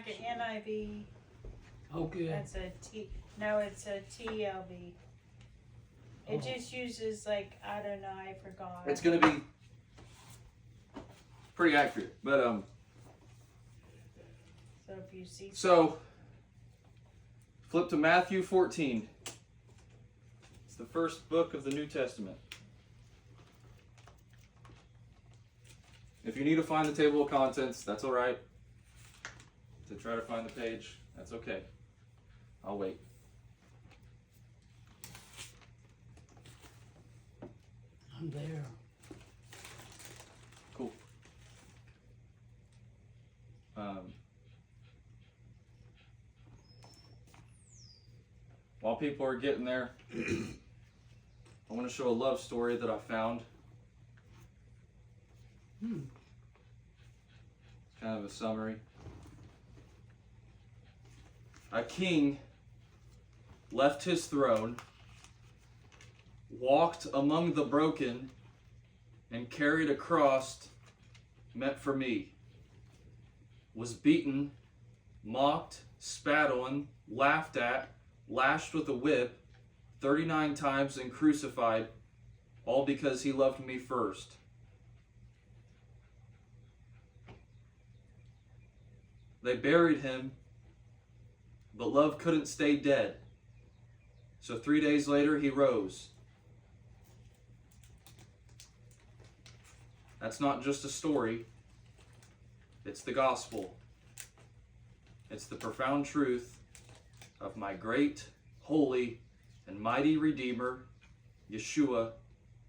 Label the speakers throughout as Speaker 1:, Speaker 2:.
Speaker 1: an NIV.
Speaker 2: Okay.
Speaker 1: That's a T. No, it's a TLV. It just uses like I don't know. I forgot.
Speaker 3: It's gonna be pretty accurate, but
Speaker 1: So if you see.
Speaker 3: So flip to Matthew 14. It's the first book of the New Testament. If you need to find the table of contents, that's all right. To try to find the page, that's okay. I'll wait.
Speaker 2: I'm there.
Speaker 3: Cool. While people are getting there, I want to show a love story that I found. It's kind of a summary. A king left his throne, walked among the broken, and carried a cross meant for me. Was beaten, mocked, spat on, laughed at, lashed with a whip 39 times and crucified, all because he loved me first. They buried him, but love couldn't stay dead. So 3 days later, he rose. That's not just a story. It's the gospel. It's the profound truth of my great, holy, and mighty Redeemer, Yeshua,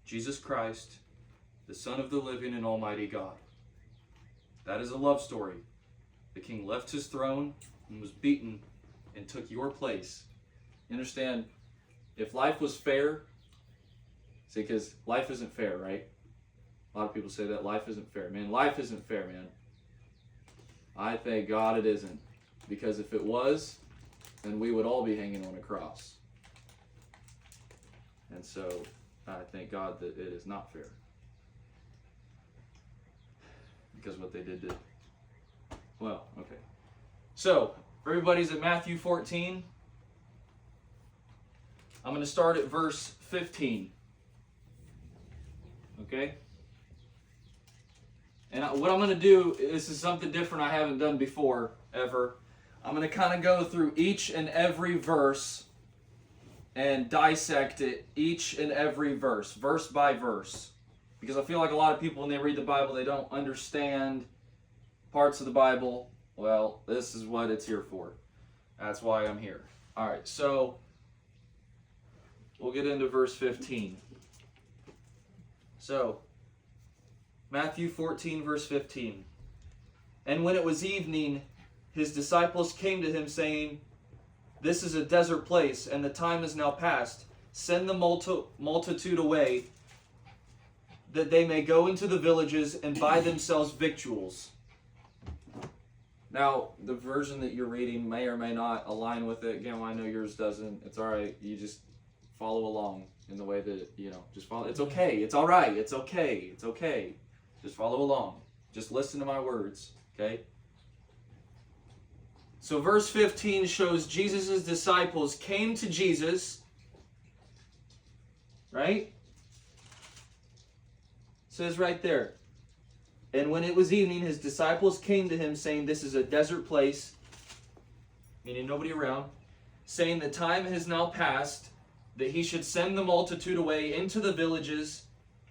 Speaker 3: Jesus Christ, the Son of the living and almighty God. That is a love story. The king left his throne and was beaten and took your place. You understand? If life was fair, see, because life isn't fair, right? A lot of people say that life isn't fair. Man, life isn't fair, man. I thank God it isn't. Because if it was, then we would all be hanging on a cross. And so, I thank God that it is not fair. Because what they did to... Well, okay. So, everybody's at Matthew 14. I'm going to start at verse 15. Okay? And what I'm going to do, this is something different I haven't done before, ever. I'm going to kind of go through each and every verse and dissect it, each and every verse by verse. Because I feel like a lot of people, when they read the Bible, they don't understand parts of the Bible. Well, this is what it's here for. That's why I'm here. All right, so we'll get into verse 15. So, Matthew 14, verse 15. And when it was evening, his disciples came to him, saying, "This is a desert place, and the time is now past. Send the multitude away, that they may go into the villages and buy themselves victuals." Now, the version that you're reading may or may not align with it. Again, I know yours doesn't. It's all right. You just follow along in the way that, just follow. It's okay. It's all right. It's okay. It's okay. Just follow along. Just listen to my words, okay? So verse 15 shows Jesus' disciples came to Jesus, right? It says right there. And when it was evening, his disciples came to him, saying, "This is a desert place," meaning nobody around, saying, "The time has now passed, that he should send the multitude away into the villages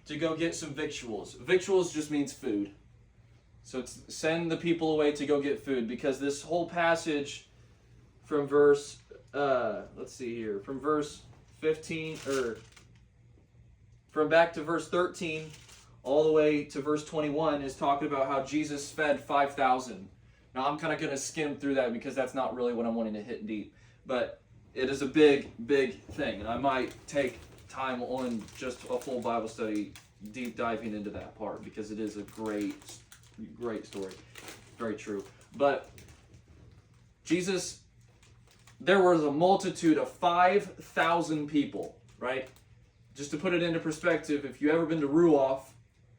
Speaker 3: to go get some victuals." Victuals just means food. So it's send the people away to go get food, because this whole passage from verse, from verse 15, or from back to verse 13, all the way to verse 21 is talking about how Jesus fed 5,000. Now I'm kind of going to skim through that because that's not really what I'm wanting to hit deep. But it is a big, big thing. And I might take time on just a full Bible study, deep diving into that part, because it is a great story. Very true. But Jesus, there was a multitude of 5,000 people, right? Just to put it into perspective, if you've ever been to Ruoff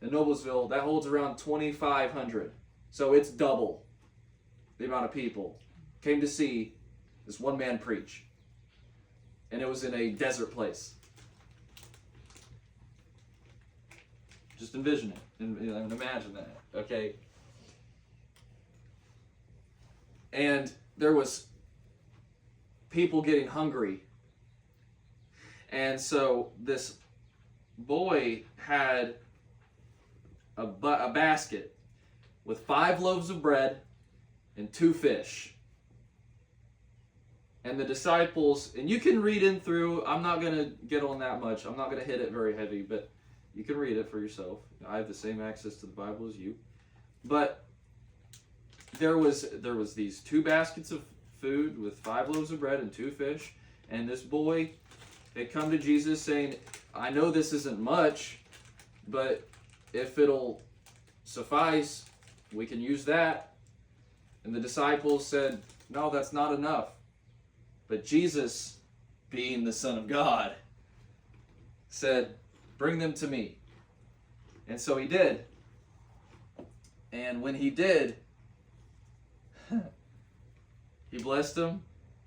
Speaker 3: in Noblesville, that holds around 2,500. So it's double. the amount of people came to see this one man preach. And it was in a desert place. Just envision it and imagine that, okay? And there was people getting hungry. And so this boy had a basket with 5 loaves of bread and 2 fish. And the disciples, and you can read in through, I'm not going to get on that much. I'm not going to hit it very heavy, but you can read it for yourself. I have the same access to the Bible as you. But there was these 2 baskets of food with 5 loaves of bread and 2 fish. And this boy had come to Jesus saying, I know this isn't much, but if it'll suffice, we can use that. And the disciples said, no, that's not enough. But Jesus, being the Son of God, said, bring them to me. And so he did. And when he did, he blessed them,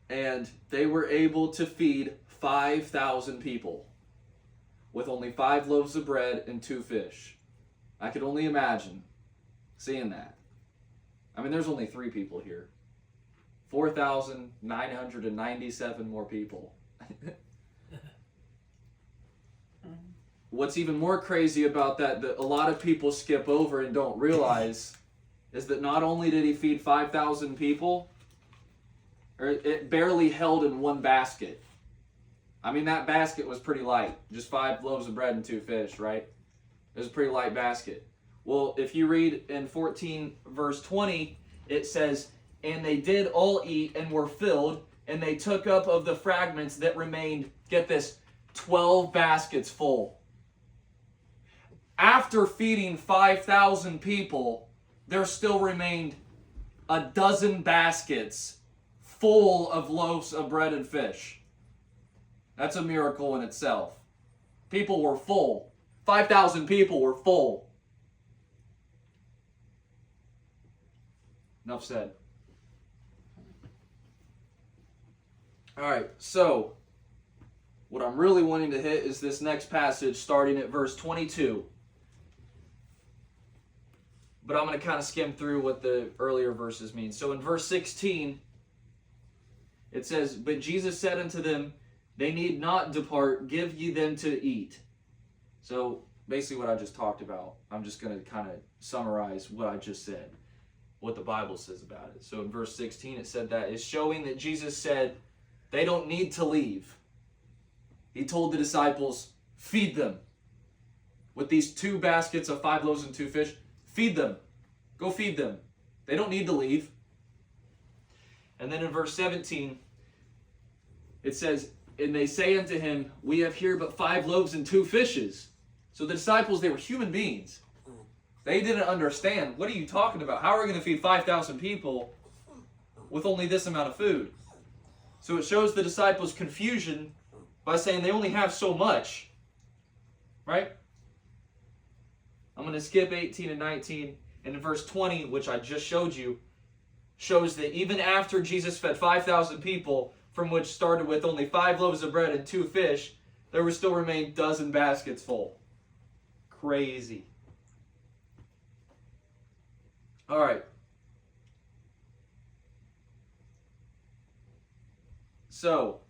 Speaker 3: and they were able to feed 5,000 people with only 5 loaves of bread and 2 fish. I could only imagine seeing that. I mean, there's only 3 people here. 4,997 more people. What's even more crazy about that a lot of people skip over and don't realize is that not only did he feed 5,000 people, or it barely held in one basket. I mean, that basket was pretty light. Just 5 loaves of bread and 2 fish, right? It was a pretty light basket. Well, if you read in 14 verse 20, it says, and they did all eat and were filled, and they took up of the fragments that remained, get this, 12 baskets full. After feeding 5,000 people, there still remained a dozen baskets full of loaves of bread and fish. That's a miracle in itself. People were full. 5,000 people were full. Enough said. Alright, so what I'm really wanting to hit is this next passage starting at verse 22. But I'm going to kind of skim through what the earlier verses mean. So in verse 16, it says, but Jesus said unto them, they need not depart, give ye them to eat. So basically what I just talked about, I'm just going to kind of summarize what I just said, what the Bible says about it. So in verse 16 it said that, it's showing that Jesus said they don't need to leave. He told the disciples, feed them. With these 2 baskets of 5 loaves and 2 fish, feed them. Go feed them. They don't need to leave. And then in verse 17, it says, and they say unto him, we have here but 5 loaves and 2 fishes. So the disciples, they were human beings. They didn't understand. What are you talking about? How are we going to feed 5,000 people with only this amount of food? So it shows the disciples' confusion by saying they only have so much. Right? I'm going to skip 18 and 19. And in verse 20, which I just showed you, shows that even after Jesus fed 5,000 people, from which started with only 5 loaves of bread and 2 fish, there would still remain dozen baskets full. Crazy. All right. So,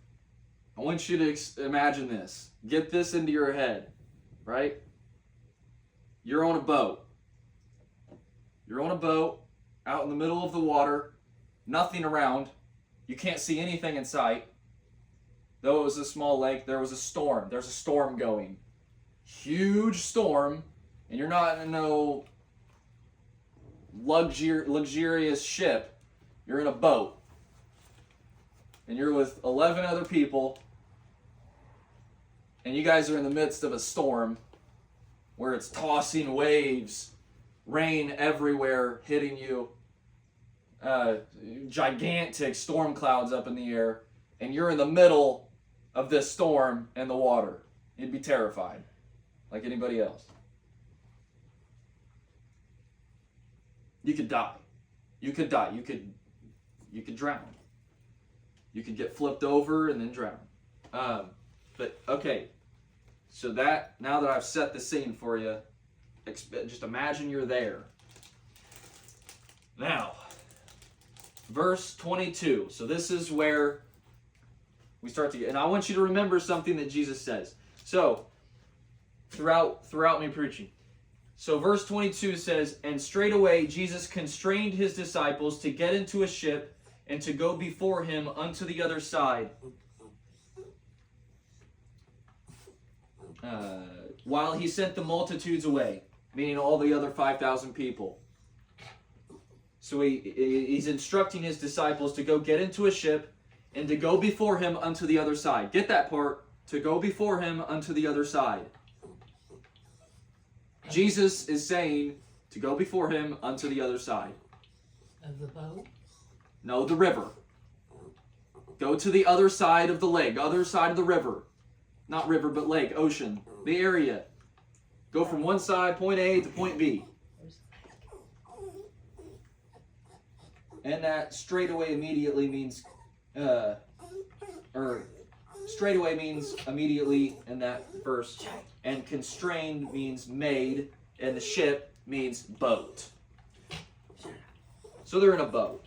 Speaker 3: I want you to imagine this. Get this into your head, right? You're on a boat. You're on a boat out in the middle of the water, nothing around. You can't see anything in sight. Though it was a small lake, there was a storm. There's a storm going. Huge storm, and you're not in no luxurious ship. You're in a boat. And you're with 11 other people, and you guys are in the midst of a storm where it's tossing waves, rain everywhere hitting you, gigantic storm clouds up in the air, and you're in the middle of this storm and the water. You'd be terrified, like anybody else. You could die. You could die. You could you could drown. You could get flipped over and then drown. But okay, so that now that I've set the scene for you, just imagine you're there. Now, verse 22. So this is where we start to get, and I want you to remember something that Jesus says. So throughout me preaching. So verse 22 says, "And straightway Jesus constrained his disciples to get into a ship and to go before him unto the other side, while he sent the multitudes away," meaning all the other 5,000 people. So he's instructing his disciples to go get into a ship and to go before him unto the other side. Get that part? To go before him unto the other side. Jesus is saying to go before him unto the other side.
Speaker 2: Of the boat?
Speaker 3: No, the river. Go to the other side of the lake, other side of the river. Not river, but lake, ocean, the area. Go from one side, point A, to point B. And that straightaway immediately means, straightaway means immediately in that verse. And constrained means made, and the ship means boat. So they're in a boat.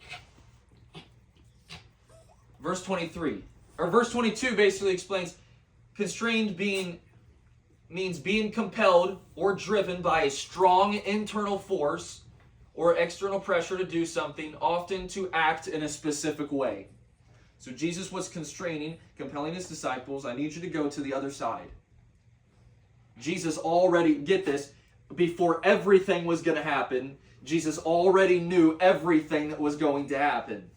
Speaker 3: Verse 22 basically explains constrained means being compelled or driven by a strong internal force or external pressure to do something, often to act in a specific way. So Jesus was constraining, compelling his disciples, I need you to go to the other side. Jesus already, get this, before everything was going to happen, Jesus already knew everything that was going to happen.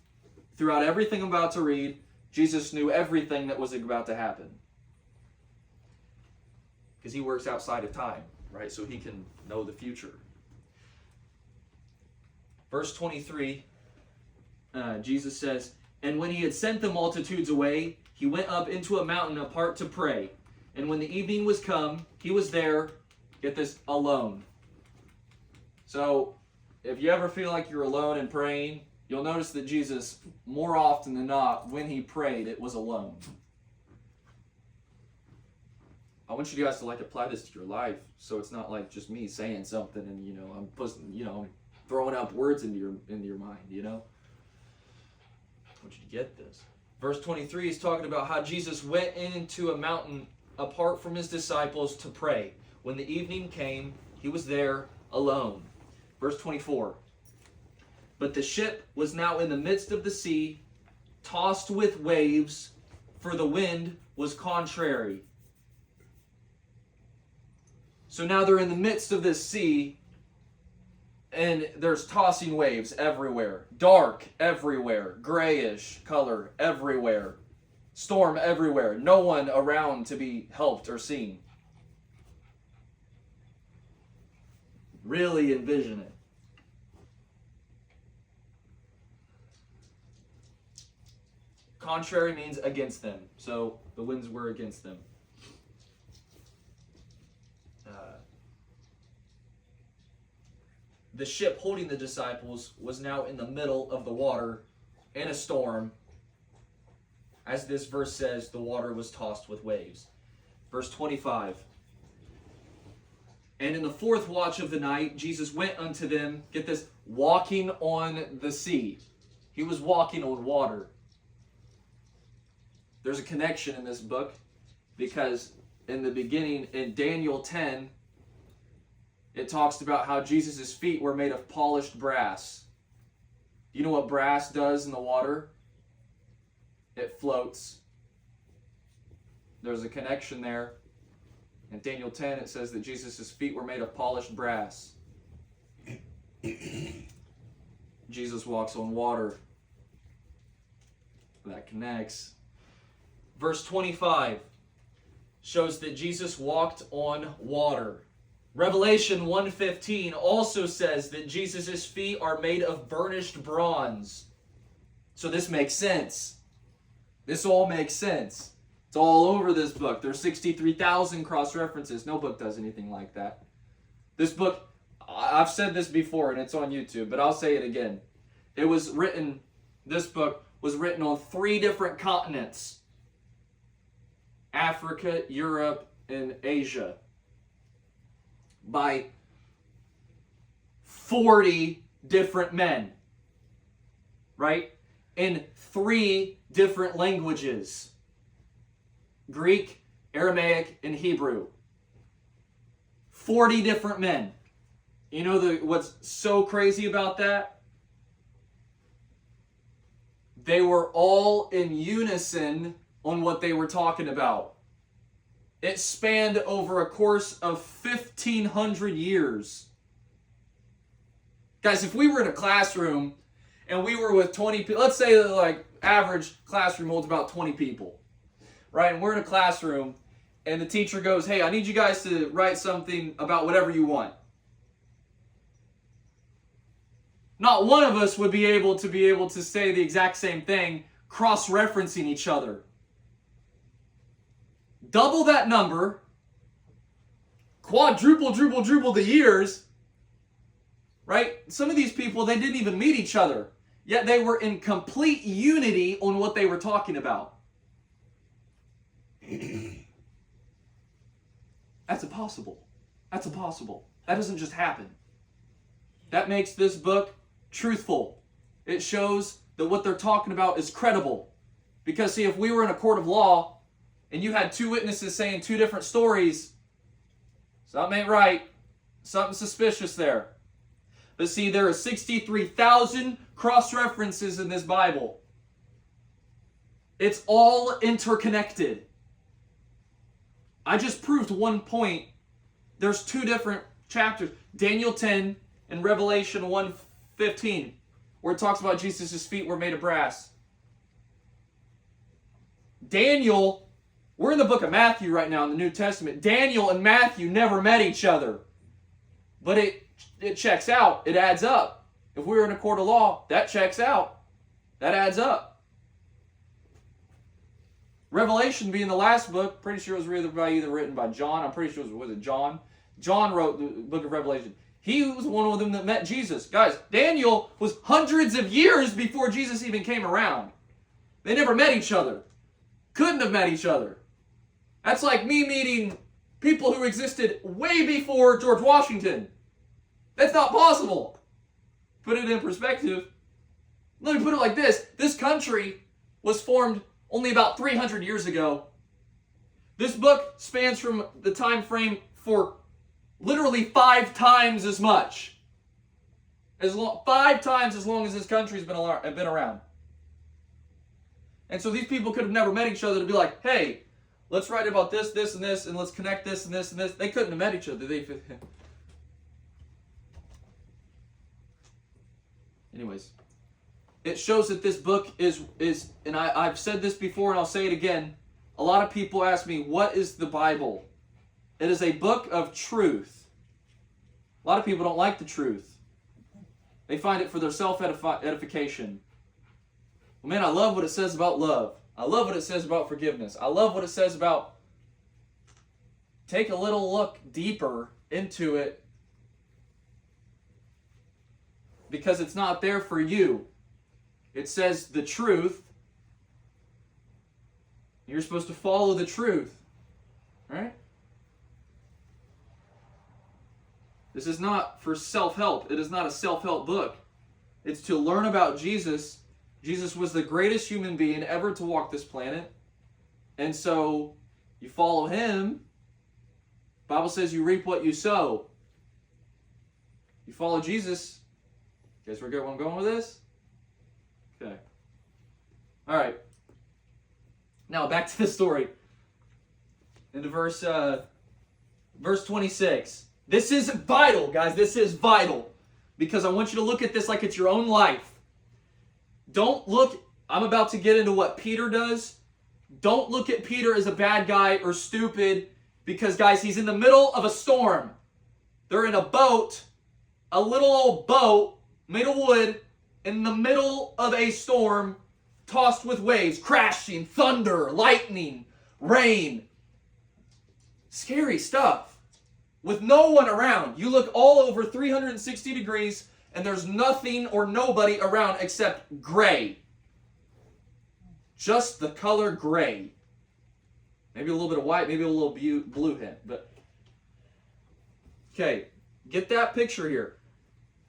Speaker 3: Throughout everything I'm about to read, Jesus knew everything that was about to happen. Because he works outside of time, right? So he can know the future. Verse 23, Jesus says, "And when he had sent the multitudes away, he went up into a mountain apart to pray. And when the evening was come, he was there," get this, "alone." So, if you ever feel like you're alone and praying, you'll notice that Jesus, more often than not, when he prayed, it was alone. I want you guys to apply this to your life, so it's not like just me saying something and I'm throwing out words into your mind. I want you to get this. Verse 23 is talking about how Jesus went into a mountain apart from his disciples to pray. When the evening came, he was there alone. Verse 24. "But the ship was now in the midst of the sea, tossed with waves, for the wind was contrary." So now they're in the midst of this sea, and there's tossing waves everywhere. Dark everywhere. Grayish color everywhere. Storm everywhere. No one around to be helped or seen. Really envision it. Contrary means against them. So the winds were against them. The ship holding the disciples was now in the middle of the water in a storm. As this verse says, the water was tossed with waves. Verse 25. "And in the fourth watch of the night, Jesus went unto them," get this, "walking on the sea." He was walking on water. There's a connection in this book because in the beginning, in Daniel 10, it talks about how Jesus' feet were made of polished brass. Do you know what brass does in the water? It floats. There's a connection there. In Daniel 10, it says that Jesus' feet were made of polished brass. Jesus walks on water. That connects. Verse 25 shows that Jesus walked on water. Revelation 1:15 also says that Jesus' feet are made of burnished bronze. So this makes sense. This all makes sense. It's all over this book. There's 63,000 cross-references. No book does anything like that. This book, I've said this before and it's on YouTube, but I'll say it again. It was written this book was written on 3 different continents: Africa, Europe, and Asia, by 40 different men, right? In 3 different languages: Greek, Aramaic, and Hebrew. 40 different men. You know what's so crazy about that? They were all in unison on what they were talking about. It spanned over a course of 1,500 years. Guys, if we were in a classroom and we were with 20 people, let's say like average classroom holds about 20 people, right? And we're in a classroom and the teacher goes, hey, I need you guys to write something about whatever you want. Not one of us would be able to say the exact same thing, cross-referencing each other. Double that number, quadruple the years, right? Some of these people, they didn't even meet each other, yet they were in complete unity on what they were talking about. That's impossible. That's impossible. That doesn't just happen. That makes this book truthful. It shows that what they're talking about is credible. Because see, if we were in a court of law and you had 2 witnesses saying 2 different stories, something ain't right. Something suspicious there. But see, there are 63,000 cross-references in this Bible. It's all interconnected. I just proved one point. There's 2 different chapters, Daniel 10 and Revelation 1:15, where it talks about Jesus' feet were made of brass. Daniel, we're in the book of Matthew right now in the New Testament. Daniel and Matthew never met each other. But it checks out. It adds up. If we were in a court of law, that checks out. That adds up. Revelation being the last book, pretty sure it was either written by John. I'm pretty sure it was John. John wrote the book of Revelation. He was one of them that met Jesus. Guys, Daniel was hundreds of years before Jesus even came around. They never met each other. Couldn't have met each other. That's like me meeting people who existed way before George Washington. That's not possible. Put it in perspective. Let me put it like this. This country was formed only about 300 years ago. This book spans from the time frame for literally 5 times as much. 5 times as long as this country's been around. And so these people could have never met each other to be like, hey, let's write about this, this, and this, and let's connect this and this and this. They couldn't have met each other. Anyways, it shows that this book is and I've said this before and I'll say it again. A lot of people ask me, what is the Bible? It is a book of truth. A lot of people don't like the truth. They find it for their self-edification. Well, man, I love what it says about love. I love what it says about forgiveness. I love what it says about take a little look deeper into it because it's not there for you. It says the truth. You're supposed to follow the truth. Right? This is not for self-help. It is not a self-help book. It's to learn about Jesus. Jesus was the greatest human being ever to walk this planet. And so you follow him. The Bible says you reap what you sow. You follow Jesus. You guys forget where I'm going with this? Okay. All right. Now back to the story. Into verse 26. This is vital, guys. This is vital. Because I want you to look at this like it's your own life. Don't look, I'm about to get into what Peter does. Don't look at Peter as a bad guy or stupid. Because, guys, he's in the middle of a storm. They're in a boat, a little old boat made of wood, in the middle of a storm, tossed with waves, crashing, thunder, lightning, rain. Scary stuff. With no one around. You look all over 360 degrees and there's nothing or nobody around except gray. just the color gray. Maybe a little bit of white, maybe a little blue hint. But okay, get that picture here.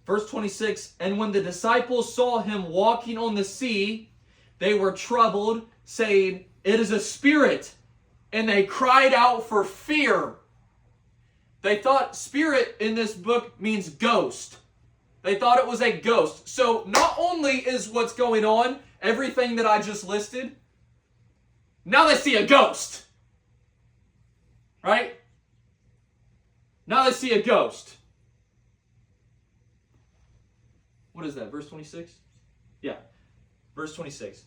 Speaker 3: Verse 26, and when the disciples saw him walking on the sea, they were troubled, saying, it is a spirit. And they cried out for fear. They thought spirit in this book means ghost. They thought it was a ghost. So not only is what's going on, everything that I just listed, now they see a ghost. Right? Now they see a ghost. What is that? Verse 26? Yeah. Verse 26.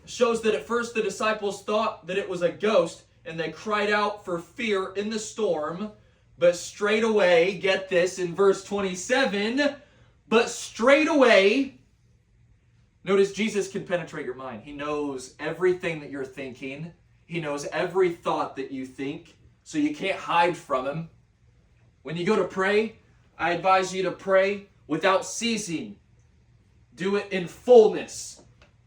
Speaker 3: Shows that at first the disciples thought that it was a ghost and they cried out for fear in the storm. But straight away, get this in verse 27, but straight away, notice Jesus can penetrate your mind. He knows everything that you're thinking. He knows every thought that you think, so you can't hide from him. When you go to pray, I advise you to pray without ceasing. Do it in fullness.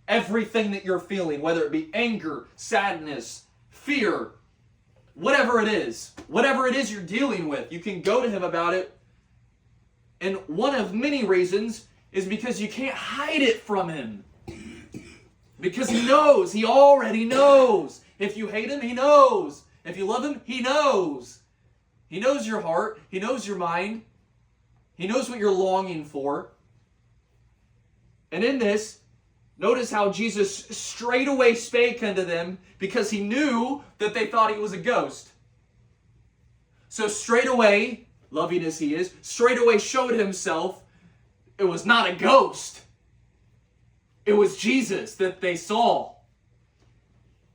Speaker 3: Everything that you're feeling, whether it be anger, sadness, fear, whatever it is you're dealing with, you can go to him about it. And one of many reasons is because you can't hide it from him. Because he knows. He already knows. If you hate him, he knows. If you love him, he knows. He knows your heart. He knows your mind. He knows what you're longing for. And in this, notice how Jesus straightway spake unto them because he knew that they thought he was a ghost. So straightway, loving as he is, straightway showed himself it was not a ghost. It was Jesus that they saw.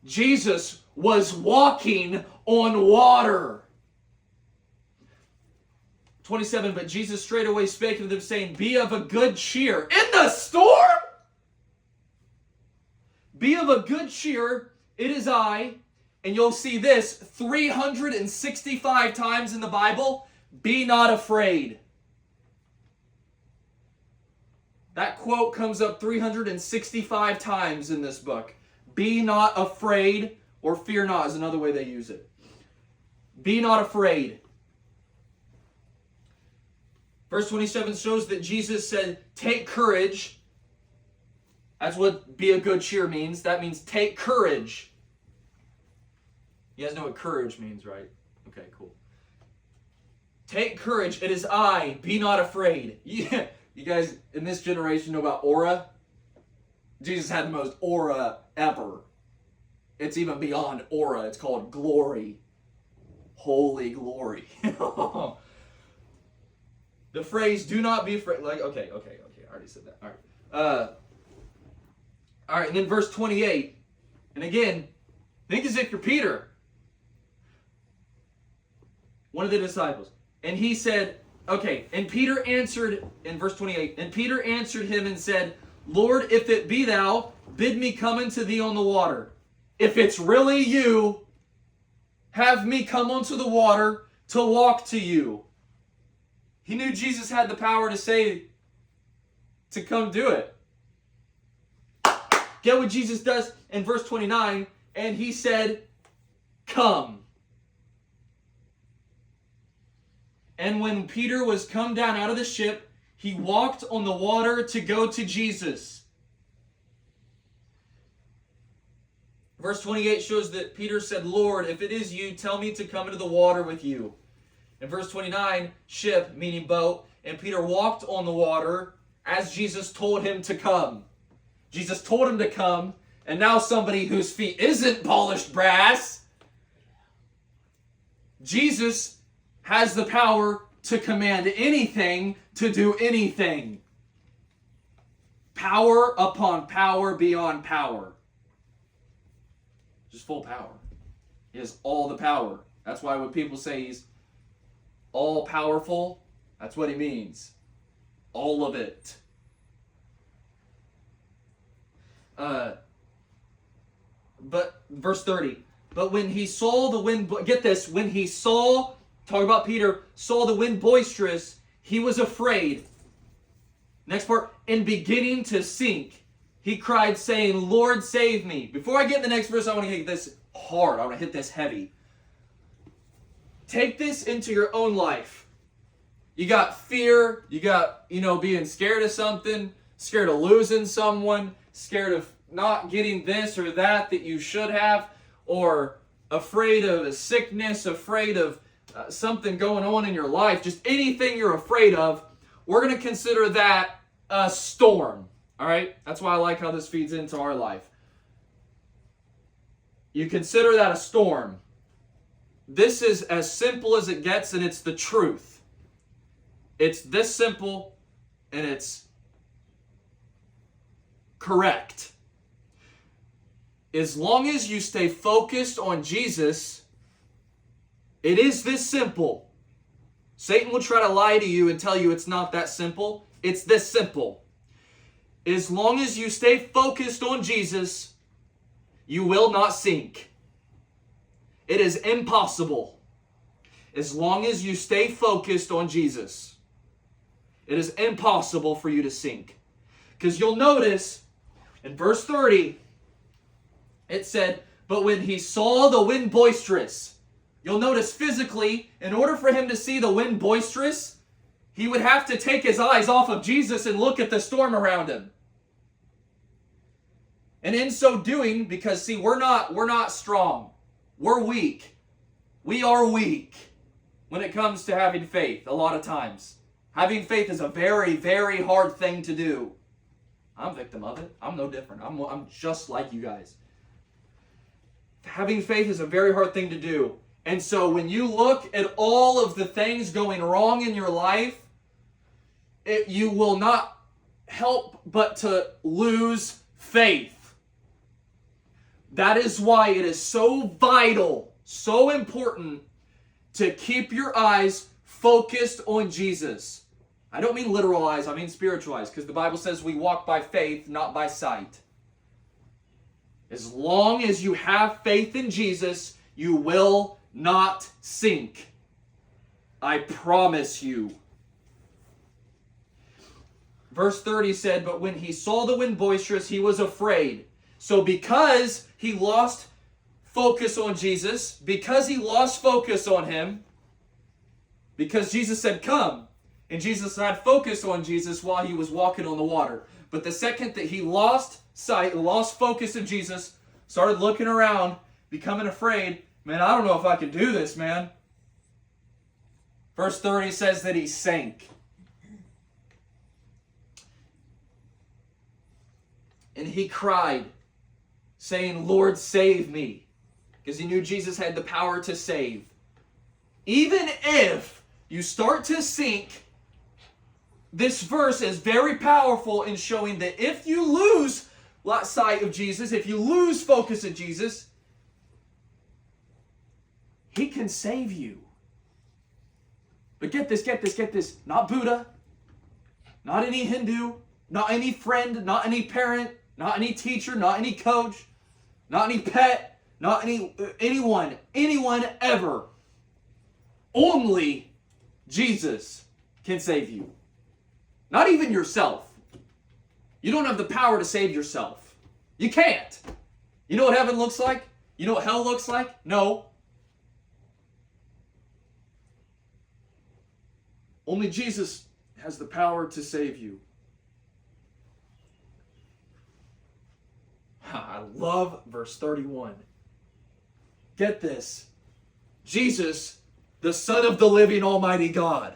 Speaker 3: Jesus was walking on water. 27, but Jesus straightway spake unto them, saying, be of a good cheer. In the storm? Be of a good cheer, it is I. And you'll see this 365 times in the Bible. Be not afraid. That quote comes up 365 times in this book. Be not afraid, or fear not is another way they use it. Be not afraid. Verse 27 shows that Jesus said, take courage. That's what be of good cheer means. That means take courage. You guys know what courage means, right? Okay, cool. Take courage. It is I. Be not afraid. Yeah. You guys in this generation know about aura? Jesus had the most aura ever. It's even beyond aura. It's called glory. Holy glory. The phrase, do not be afraid. Like, okay. I already said that. All right. All right, and then verse 28. And again, think as if you're Peter, one of the disciples. And he said, okay, and Peter answered, in verse 28, and Peter answered him and said, Lord, if it be thou, bid me come unto thee on the water. If it's really you, have me come onto the water to walk to you. He knew Jesus had the power to say, to come do it. Get what Jesus does in verse 29, and he said, come. And when Peter was come down out of the ship, he walked on the water to go to Jesus. Verse 28 shows that Peter said, Lord, if it is you, tell me to come into the water with you. In verse 29, ship, meaning boat, and Peter walked on the water as Jesus told him to come. Jesus told him to come, and now somebody whose feet isn't polished brass, Jesus has the power to command anything, to do anything. Power upon power beyond power. Just full power. He has all the power. That's why when people say he's all powerful, that's what he means. All of it. But verse 30. But when he saw the wind, get this, when he saw, talk about Peter, saw the wind boisterous, he was afraid. Next part, and beginning to sink, he cried saying, Lord, save me. Before I get in the next verse, I want to hit this hard. I want to hit this heavy. Take this into your own life. You got fear. You got, being scared of something, scared of losing someone, scared of not getting this or that you should have, or afraid of a sickness, afraid of something going on in your life, just anything you're afraid of. We're going to consider that a storm. All right? That's why I like how this feeds into our life. You consider that a storm. This is as simple as it gets, and it's the truth. It's this simple, and it's correct. As long as you stay focused on Jesus, it is this simple. Satan will try to lie to you and tell you it's not that simple. It's this simple. As long as you stay focused on Jesus, you will not sink. It is impossible. As long as you stay focused on Jesus, it is impossible for you to sink. Because you'll notice in verse 30, it said, but when he saw the wind boisterous, you'll notice physically, in order for him to see the wind boisterous, he would have to take his eyes off of Jesus and look at the storm around him. And in so doing, because see, we're not strong. We're weak. We are weak when it comes to having faith a lot of times. Having faith is a very, very hard thing to do. I'm a victim of it. I'm no different. I'm just like you guys. Having faith is a very hard thing to do. And so when you look at all of the things going wrong in your life, you will not help but to lose faith. That is why it is so vital, so important to keep your eyes focused on Jesus. I don't mean literal eyes, I mean spiritual eyes, because the Bible says we walk by faith, not by sight. As long as you have faith in Jesus, you will not sink. I promise you. Verse 30 said, but when he saw the wind boisterous, he was afraid. So because he lost focus on Jesus, because he lost focus on him, because Jesus said, come, and Jesus had focus on Jesus while he was walking on the water. But the second that he lost sight, lost focus of Jesus, started looking around, becoming afraid, man, I don't know if I can do this, man. Verse 30 says that he sank. And he cried, saying, Lord, save me. Because he knew Jesus had the power to save. Even if you start to sink, this verse is very powerful in showing that if you lose sight of Jesus, if you lose focus of Jesus, he can save you. But get this. Not Buddha, not any Hindu, not any friend, not any parent, not any teacher, not any coach, not any pet, not anyone ever. Only Jesus can save you. Not even yourself. You don't have the power to save yourself. You can't. You know what heaven looks like? You know what hell looks like? No. Only Jesus has the power to save you. I love verse 31. Get this. Jesus, the Son of the living Almighty God.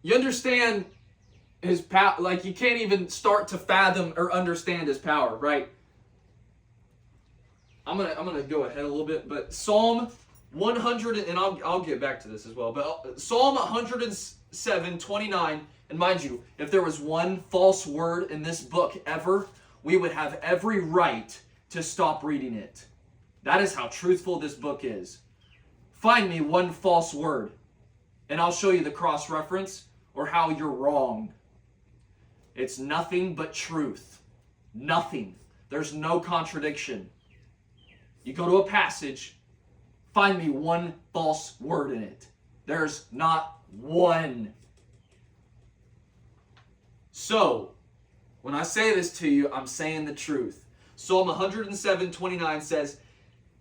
Speaker 3: You understand his power, like you can't even start to fathom or understand his power, right? I'm gonna go ahead a little bit, but Psalm 100, and I'll get back to this as well, but Psalm 107:29, and mind you, if there was one false word in this book ever, we would have every right to stop reading it. That is how truthful this book is. Find me one false word, and I'll show you the cross-reference or how you're wrong. It's nothing but truth. Nothing. There's no contradiction. You go to a passage, find me one false word in it. There's not one. So, when I say this to you, I'm saying the truth. Psalm 107:29 says,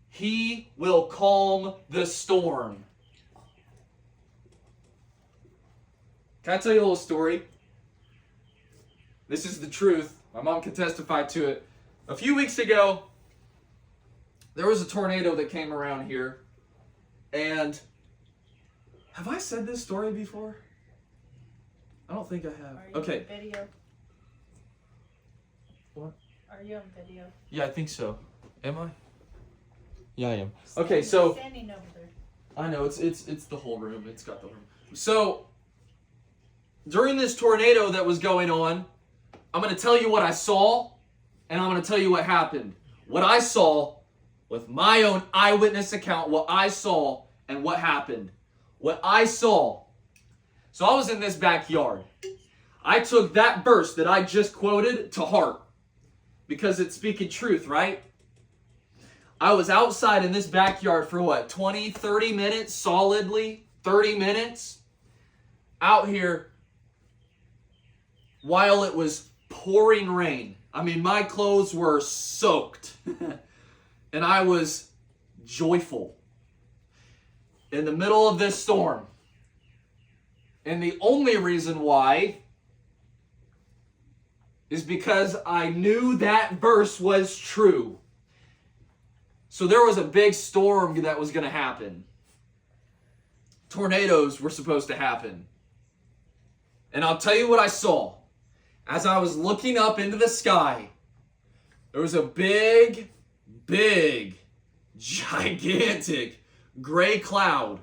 Speaker 3: He will calm the storm. Can I tell you a little story? This is the truth. My mom can testify to it. A few weeks ago, there was a tornado that came around here. And have I said this story before? I don't think I have.
Speaker 1: Are you
Speaker 3: Okay.
Speaker 1: on video?
Speaker 3: What?
Speaker 1: Are you on video?
Speaker 3: Yeah, I think so. Am I? Yeah, I am. Okay, so
Speaker 1: Standing over there.
Speaker 3: I know it's the whole room. It's got the room. So during this tornado that was going on, I'm going to tell you what I saw, and I'm going to tell you what happened. What I saw with my own eyewitness account, what I saw and what happened. What I saw. So I was in this backyard. I took that verse that I just quoted to heart because it's speaking truth, right? I was outside in this backyard for what, 20, 30 minutes solidly? 30 minutes? Out here while it was pouring rain. I mean, my clothes were soaked. And I was joyful in the middle of this storm. And the only reason why is because I knew that verse was true. So there was a big storm that was going to happen. Tornadoes were supposed to happen. And I'll tell you what I saw. As I was looking up into the sky, there was a big, gigantic gray cloud.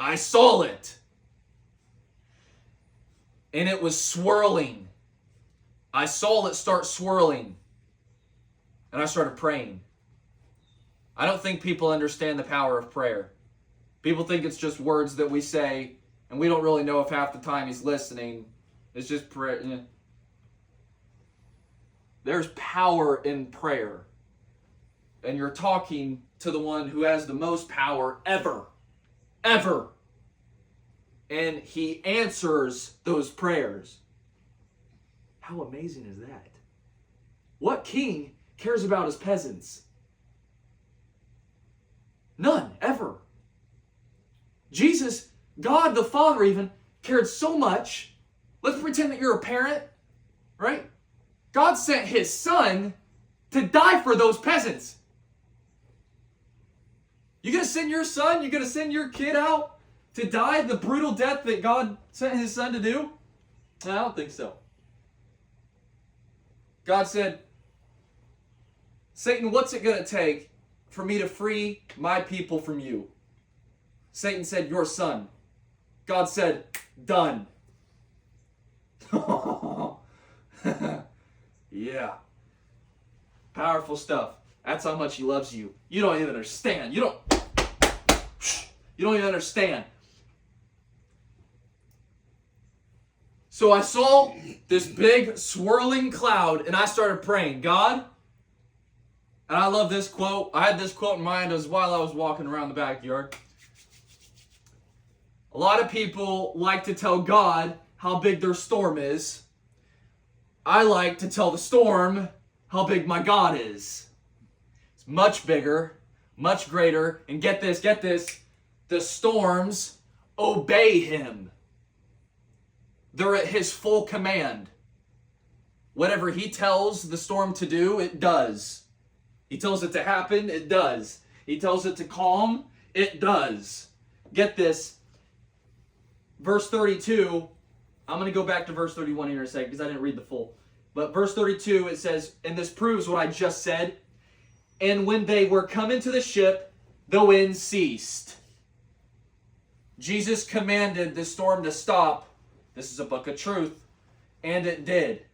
Speaker 3: I saw it. And it was swirling. I saw it start swirling. And I started praying. I don't think people understand the power of prayer. People think it's just words that we say, and we don't really know if half the time he's listening. It's just prayer. Yeah. There's power in prayer. And you're talking to the one who has the most power ever. Ever. And he answers those prayers. How amazing is that? What king cares about his peasants? None, ever. Jesus, God the Father even, cared so much. Let's pretend that you're a parent, right? God sent his son to die for those peasants. You gonna send your son? You gonna send your kid out to die the brutal death that God sent his son to do? I don't think so. God said, Satan, what's it gonna take for me to free my people from you? Satan said, your son. God said, done. Yeah. Powerful stuff. That's how much he loves you. You don't even understand. You don't even understand. So I saw this big swirling cloud and I started praying, God, and I love this quote. I had this quote in mind as while I was walking around the backyard. A lot of people like to tell God how big their storm is. I like to tell the storm how big my God is. It's much bigger, much greater, and get this, the storms obey him. They're at his full command. Whatever he tells the storm to do, it does. He tells it to happen, it does. He tells it to calm, it does. Get this. Verse 32, I'm going to go back to verse 31 here in a second because I didn't read the full. But verse 32, it says, and this proves what I just said, and when they were come into the ship, the wind ceased. Jesus commanded the storm to stop. This is a book of truth. And it did.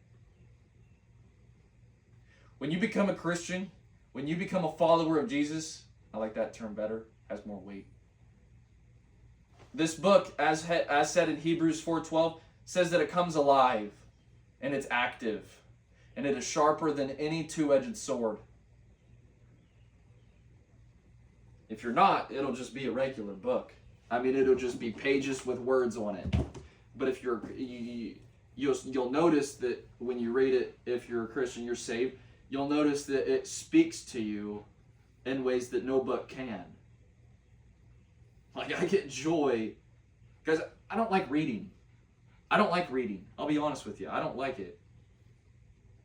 Speaker 3: When you become a Christian, when you become a follower of Jesus, I like that term better, has more weight. This book, as said in Hebrews 4:12, says that it comes alive and it's active and it is sharper than any two-edged sword. If you're not, it'll just be a regular book. I mean, it'll just be pages with words on it. But if you'll notice that when you read it, if you're a Christian, you're saved, you'll notice that it speaks to you in ways that no book can. Like, I get joy because I don't like reading. I'll be honest with you. I don't like it.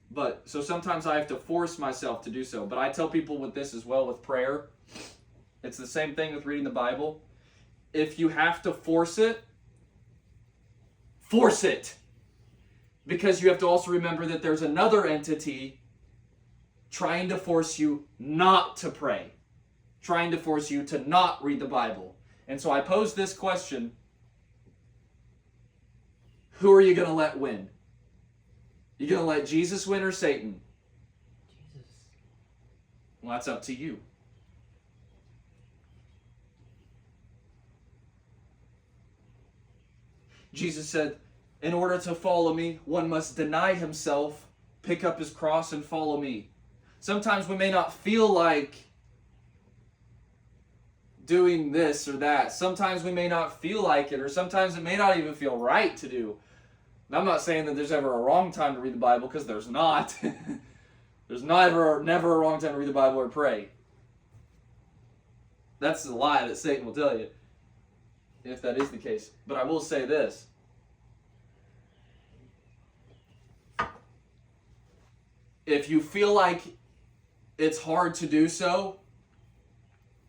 Speaker 3: But so sometimes I have to force myself to do so. But I tell people with this as well, with prayer, it's the same thing with reading the Bible. If you have to force it. Because you have to also remember that there's another entity trying to force you not to pray. Trying to force you to not read the Bible. And so I pose this question. Who are you going to let win? You going to let Jesus win or Satan?
Speaker 2: Jesus.
Speaker 3: Well, that's up to you. Jesus said, in order to follow me, one must deny himself, pick up his cross, and follow me. Sometimes we may not feel like doing this or that. Sometimes we may not feel like it, or sometimes it may not even feel right to do. And I'm not saying that there's ever a wrong time to read the Bible, because there's not. There's never a wrong time to read the Bible or pray. That's a lie that Satan will tell you, if that is the case. But I will say this. If you feel like it's hard to do so,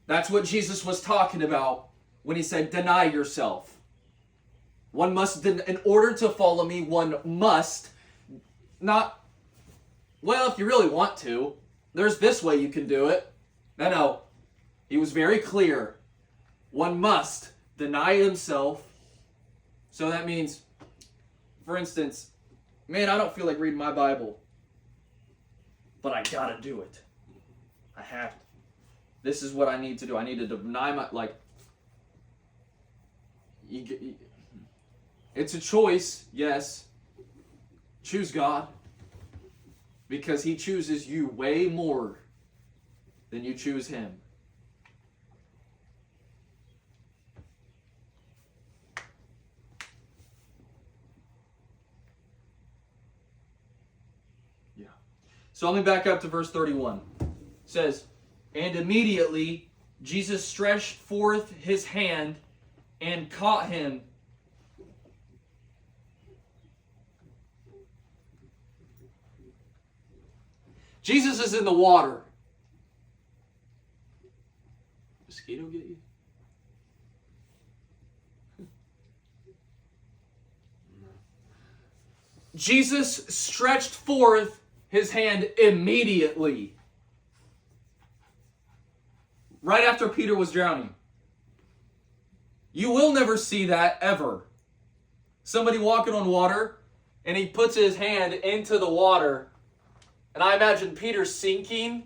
Speaker 3: that's what Jesus was talking about when he said, deny yourself. One must, in order to follow me, one must not, well, if you really want to, there's this way you can do it. No. He was very clear. One must deny himself. So that means, for instance, man, I don't feel like reading my Bible, but I gotta do it. I have to. This is what I need to do. I need to deny my, it's a choice, yes. Choose God, because he chooses you way more than you choose him. Yeah. So let me back up to verse 31. It says, and immediately Jesus stretched forth his hand and caught him. Jesus is in the water. Mosquito get you? Jesus stretched forth his hand immediately. Right after Peter was drowning. You will never see that ever. Somebody walking on water, and he puts his hand into the water, and I imagine Peter sinking,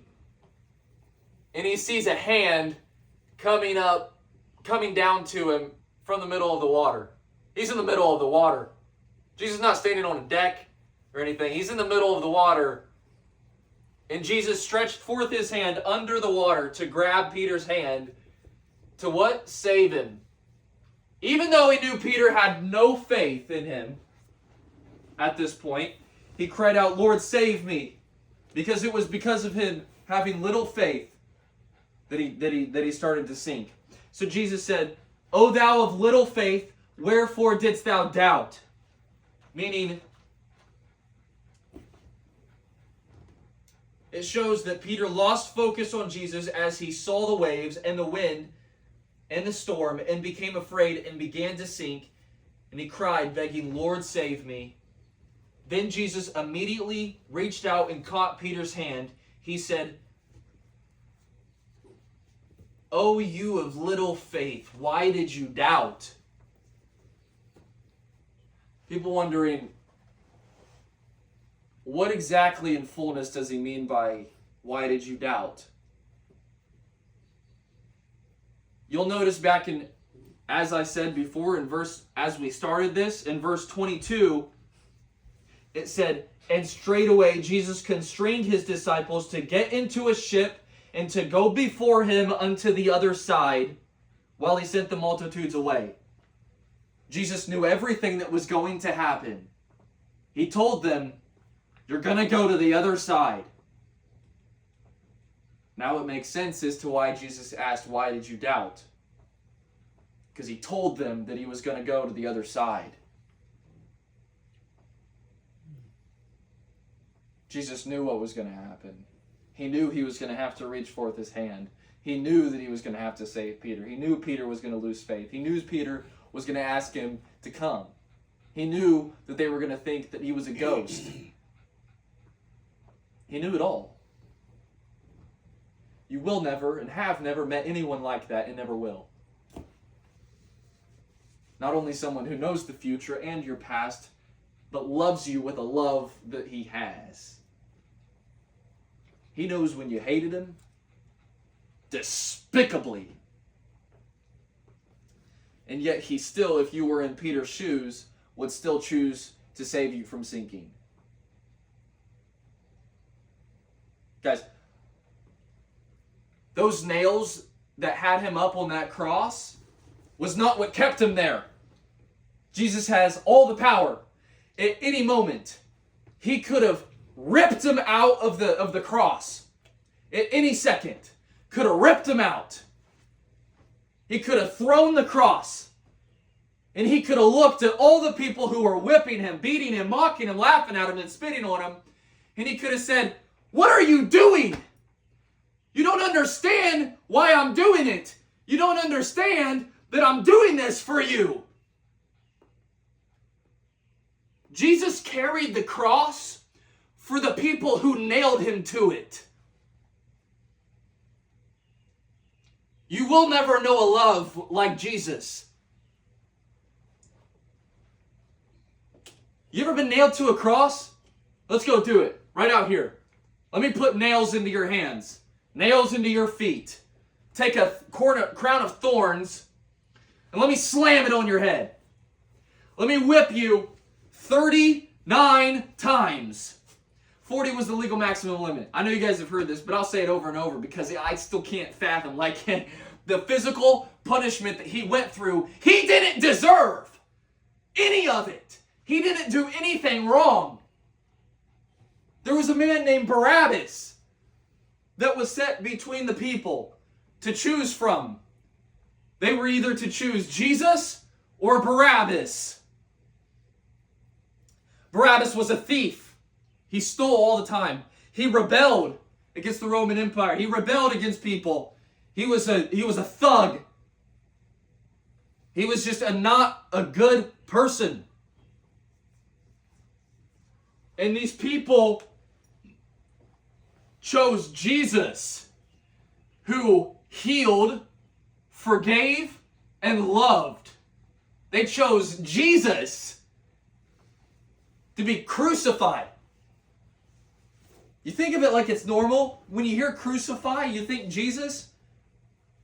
Speaker 3: and he sees a hand coming down to him from the middle of the water. He's in the middle of the water. Jesus is not standing on a deck or anything. He's in the middle of the water. And Jesus stretched forth his hand under the water to grab Peter's hand to what? Save him. Even though he knew Peter had no faith in him at this point, he cried out, Lord, save me. Because it was because of him having little faith that he started to sink. So Jesus said, O thou of little faith, wherefore didst thou doubt? Meaning, it shows that Peter lost focus on Jesus as he saw the waves and the wind and the storm and became afraid and began to sink. And he cried, begging, Lord, save me. Then Jesus immediately reached out and caught Peter's hand. He said, O you of little faith, why did you doubt? People wondering, what exactly in fullness does he mean by, why did you doubt? You'll notice back in, as I said before, as we started this, in verse 22, it said, and straightway Jesus constrained his disciples to get into a ship and to go before him unto the other side, while he sent the multitudes away. Jesus knew everything that was going to happen. He told them, you're going to go to the other side. Now it makes sense as to why Jesus asked, why did you doubt? Because he told them that he was going to go to the other side. Jesus knew what was going to happen. He knew he was going to have to reach forth his hand. He knew that he was going to have to save Peter. He knew Peter was going to lose faith. He knew Peter was going to ask him to come. He knew that they were going to think that he was a ghost. He knew it all. You will never and have never met anyone like that and never will. Not only someone who knows the future and your past, but loves you with a love that he has. He knows when you hated him despicably. And yet he still, if you were in Peter's shoes, would still choose to save you from sinking. Guys, those nails that had him up on that cross was not what kept him there. Jesus has all the power. At any moment, he could have ripped him out of the cross. At any second, could have ripped him out. He could have thrown the cross. And he could have looked at all the people who were whipping him, beating him, mocking him, laughing at him, and spitting on him. And he could have said, what are you doing? You don't understand why I'm doing it. You don't understand that I'm doing this for you. Jesus carried the cross for the people who nailed him to it. You will never know a love like Jesus. You ever been nailed to a cross? Let's go do it. Right out here. Let me put nails into your hands. Nails into your feet. Take a crown of thorns and let me slam it on your head. Let me whip you 39 times. 40 was the legal maximum limit. I know you guys have heard this, but I'll say it over and over because I still can't fathom the physical punishment that he went through. He didn't deserve any of it. He didn't do anything wrong. There was a man named Barabbas that was set between the people to choose from. They were either to choose Jesus or Barabbas. Barabbas was a thief. He stole all the time. He rebelled against the Roman Empire. He rebelled against people. He was a thug. He was just not a good person. And these people chose Jesus, who healed, forgave, and loved. They chose Jesus to be crucified. You think of it like it's normal. When you hear crucify, you think Jesus,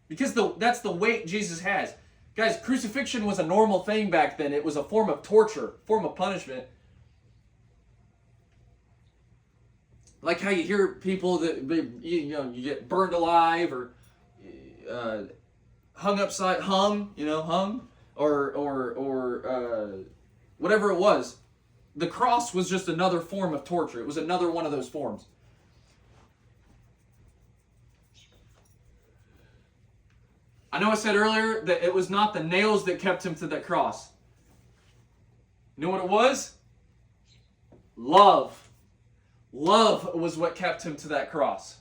Speaker 3: because that's the weight Jesus has. Guys, crucifixion was a normal thing back then. It was a form of torture, form of punishment. Like how you hear people that you get burned alive or hung, or whatever it was. The cross was just another form of torture. It was another one of those forms. I know I said earlier that it was not the nails that kept him to that cross. You know what it was? Love. Love was what kept him to that cross.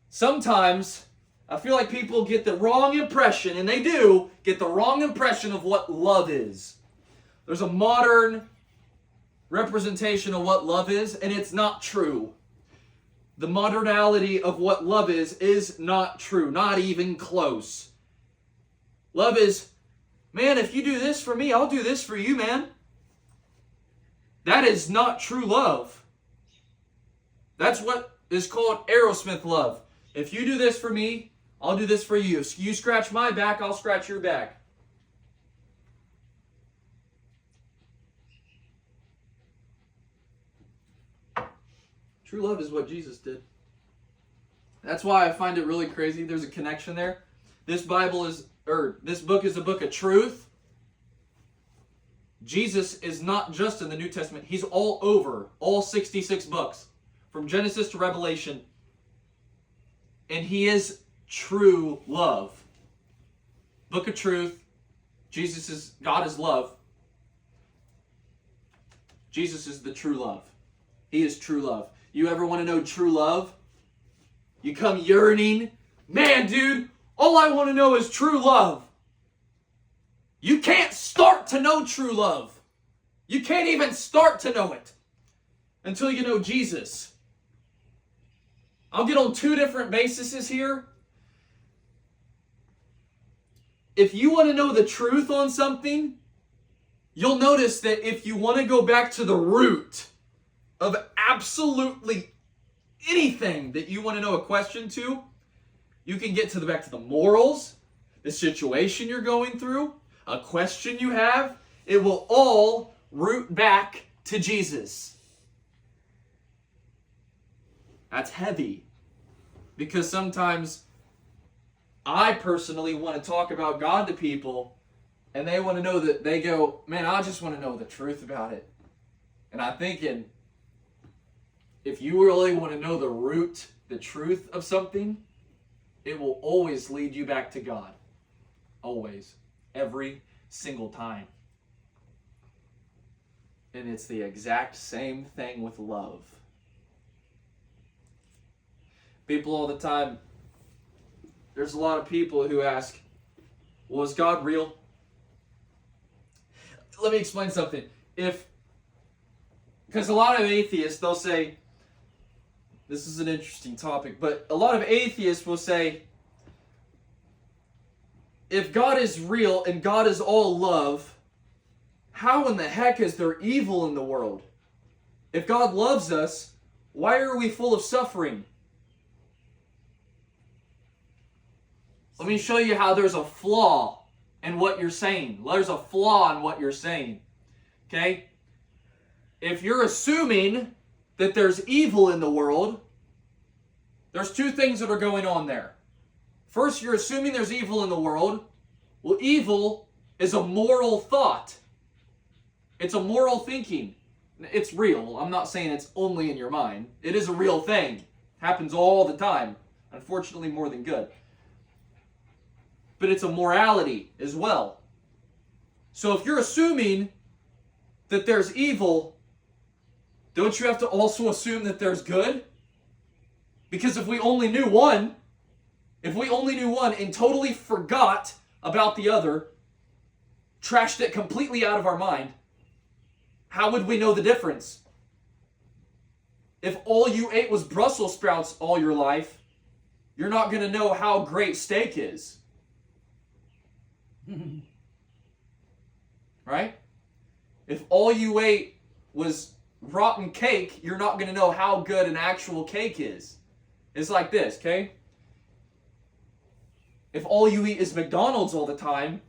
Speaker 3: Sometimes I feel like people get the wrong impression, and they do get the wrong impression of what love is. There's a modern representation of what love is, and it's not true. The modernality of what love is not true, not even close. Love is, man, if you do this for me, I'll do this for you, man. That is not true love. That's what is called Aerosmith love. If you do this for me, I'll do this for you. If you scratch my back, I'll scratch your back. True love is what Jesus did. That's why I find it really crazy. There's a connection there. this this book is a book of truth. Jesus is not just in the New Testament. He's all over, all 66 books, from Genesis to Revelation. And he is true love. Book of truth. God is love. Jesus is the true love. He is true love. You ever want to know true love? You come yearning. Man, dude, all I want to know is true love. You can't start to know true love. You can't even start to know it until you know Jesus. I'll get on two different bases here. If you want to know the truth on something, you'll notice that if you want to go back to the root of absolutely anything that you want to know a question to, you can get back to the morals, the situation you're going through, a question you have. It will all root back to Jesus. That's heavy. Because sometimes I personally want to talk about God to people, and they want to know that they go, man, I just want to know the truth about it. And I'm thinking, if you really want to know the root, the truth of something, it will always lead you back to God. Always. Every single time. And it's the exact same thing with love. People all the time, there's a lot of people who ask, well, is God real? Let me explain something. Because a lot of atheists, they'll say, this is an interesting topic, but a lot of atheists will say, if God is real and God is all love, how in the heck is there evil in the world? If God loves us, why are we full of suffering? Let me show you how there's a flaw in what you're saying. There's a flaw in what you're saying. Okay? If you're assuming that there's evil in the world, there's two things that are going on there. First, you're assuming there's evil in the world. Well, evil is a moral thought. It's a moral thinking. It's real. I'm not saying it's only in your mind. It is a real thing. It happens all the time. Unfortunately, more than good. But it's a morality as well. So if you're assuming that there's evil, don't you have to also assume that there's good? Because if we only knew one and totally forgot about the other, trashed it completely out of our mind, how would we know the difference? If all you ate was Brussels sprouts all your life, you're not going to know how great steak is. Right? If all you ate was rotten cake, you're not going to know how good an actual cake is. It's like this, okay? If all you eat is McDonald's all the time,